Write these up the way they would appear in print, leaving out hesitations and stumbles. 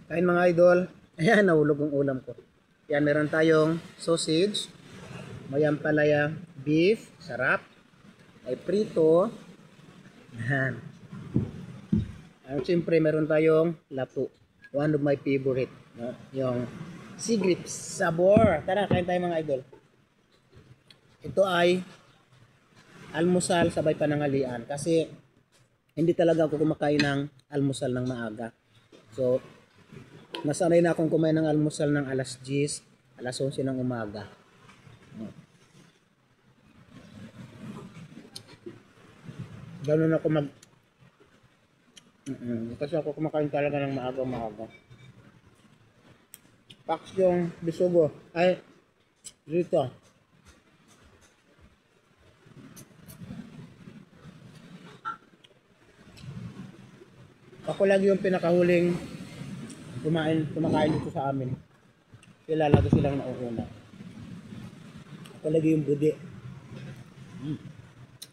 Kain mga idol. Ayan, nahulog ang ulam ko. Yan, meron tayong sausage, mayampalaya beef, sarap. Ay prito. Yan. At siyempre, meron tayong lato. One of my favorite. No? Yung Sigrips Sabor. Tara, kain tayo mga idol. Ito ay almusal sabay panangalian. Kasi hindi talaga ako kumakain ng almusal ng maaga. So, nasanay na akong kumain ng almusal ng alas 10, alas 11 ng umaga. Ganun ako kasi ako kumakain talaga ng maaga-maaga. Paks yung bisugo. Ay, dito. Ako lagi yung pinakahuling kumakain dito sa amin. Sila lagi silang nauuna. Ako lagi yung budi.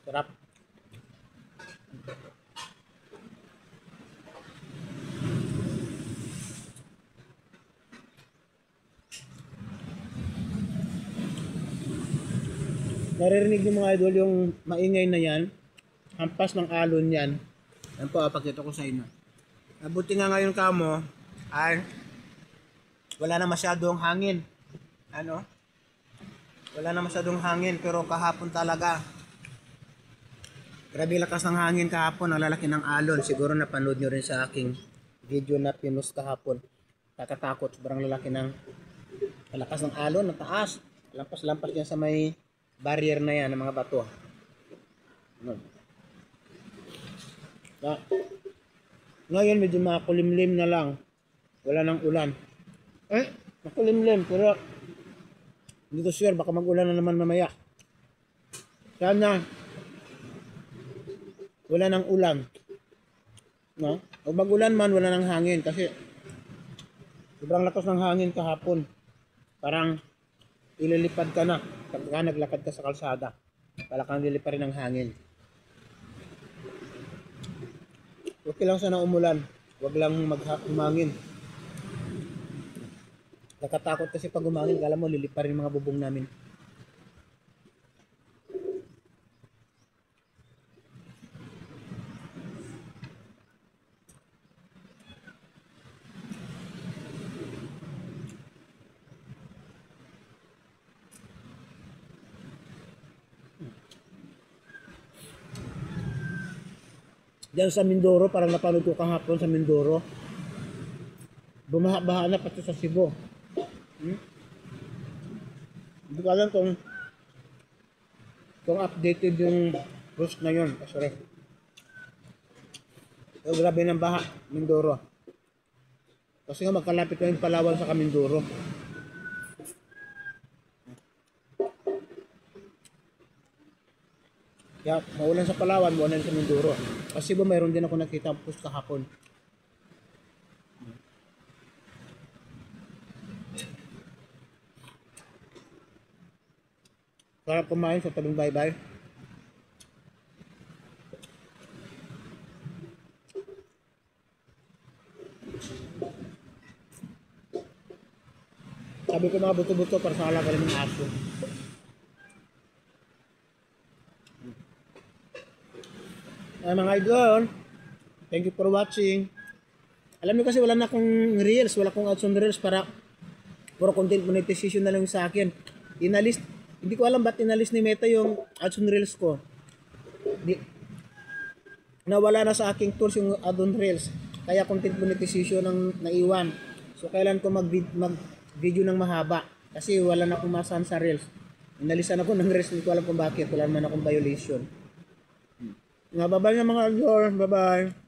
Sarap. Naririnig niyo mga idol yung maingay na yan. Hampas ng alon yan. Yan po, pakita ko sa inyo. Mabuti nga ngayon kamo ay wala na masyadong hangin. Ano? Wala na masyadong hangin pero kahapon talaga. Grabe lakas ng hangin kahapon, ang lalaki ng alon. Siguro napanood nyo rin sa aking video na pinost kahapon. Kakatakot, sobrang lalaki ng lakas ng alon, ang taas. Lampas-lampas niya sa may barrier na yan ng mga bato. Ngayon medyo makulimlim na lang. Wala nang ulan. Makulimlim pero hindi ko sure baka mag-ulan na naman mamaya. Sana wala nang ulan. No? O mag-ulan man wala nang hangin kasi sobrang lakas ng hangin kahapon. Parang ililipad ka na pagka naglakad ka sa kalsada. Para kang lilipad rin ng hangin. Okay lang sana umulan. Huwag lang humangin. Nakatakot kasi pag umangin, kala mo lilipad rin mga bubong namin. Diyan sa Mindoro, parang napanood ko kahapon sa Mindoro. Bumaha-baha na pati sa Cebu. Hindi ko alam kung updated yung post na yun. Sorry. So, grabe ng baha, Mindoro. Kasi nga magkalapit na yung Palawan sa Mindoro. Kaya maulan sa Palawan, maulan sa Mindoro. Kasi ba mayroon din ako nakita ang post kahapon. Sarap kumain sa tabing baybay. Sabi ko mga buto-buto para sa alaga rin ng aso. Mga idol, thank you for watching. Alam niyo kasi wala na akong reels, wala akong ads on reels para puro content monetization na lang sa akin. Inalis, hindi ko alam ba't inalis ni Meta yung ads on reels ko. Nawala na sa aking tools yung ads on reels. Kaya content monetization ang naiwan. So kailan ko mag video ng mahaba kasi wala na akong masan sa reels. Inalisan ako ng reels, hindi ko alam kung bakit. Wala naman akong violation. Bye-bye na mga idol. Bye-bye.